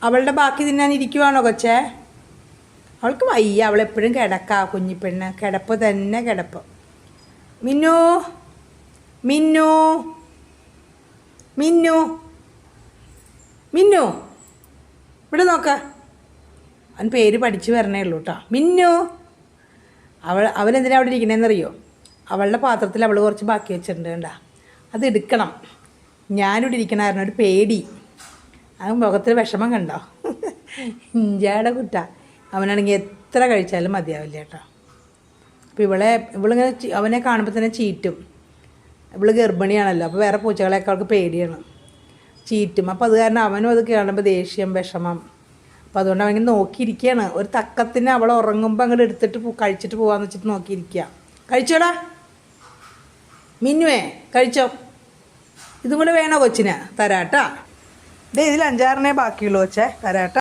അവളുടെ ബാക്കി തിന്നാൻ ഇരിക്കുവാണോ കൊച്ചേ? അവൾക്ക് വയ്യ, അവളെപ്പോഴും കിടക്കാ കുഞ്ഞിപ്പെണ്ണ്, കിടപ്പ് തന്നെ കിടപ്പ്. മിന്നു മിന്നു മിന്നു മിന്നു ഇവിടെ നോക്ക, അവൻ പേര് പഠിച്ചു വരണേ ഉള്ളൂ കേട്ടോ. മിന്നു. അവനെന്തിനാ അവിടെ ഇരിക്കണേന്നറിയോ? അവളുടെ പാത്രത്തിൽ അവൾ കുറച്ച് ബാക്കി വെച്ചിട്ടുണ്ട് കണ്ടാ, അത് എടുക്കണം. ഞാനിവിടെ ഇരിക്കണമായിരുന്നു, ഒരു പേടി. അവൻ മുഖത്തിൽ വിഷമം കണ്ടോ? ഇഞ്ചാടെ കുട്ട. അവനാണെങ്കിൽ എത്ര കഴിച്ചാലും മതിയാവില്ല കേട്ടോ. അപ്പോൾ ഇവളിങ്ങനെ അവനെ കാണുമ്പോൾ തന്നെ ചീറ്റും. ഇവള് ഗർഭിണിയാണല്ലോ, അപ്പോൾ വേറെ പൂച്ചകളെയൊക്കെ അവൾക്ക് പേടിയാണ്, ചീറ്റും. അപ്പോൾ അത് കാരണം അവനും അത് കാണുമ്പോൾ ദേഷ്യം, വിഷമം. അപ്പോൾ അതുകൊണ്ട് അവൻ നോക്കിയിരിക്കുകയാണ്. ഒരു തക്കത്തിന് അവൾ ഉറങ്ങുമ്പോൾ അങ്ങോട്ട് എടുത്തിട്ട് കഴിച്ചിട്ട് പോകാമെന്ന് വെച്ചിട്ട് നോക്കിയിരിക്കുക. കഴിച്ചോടാ മിന്നുവേ, കഴിച്ചോ. ഇതും കൂടെ വേണോ കൊച്ചിന്? തരാട്ടാ. ഇതിൽ 5-6 ബാക്കിയുള്ളൂ കൊച്ചേ, തരാട്ടാ.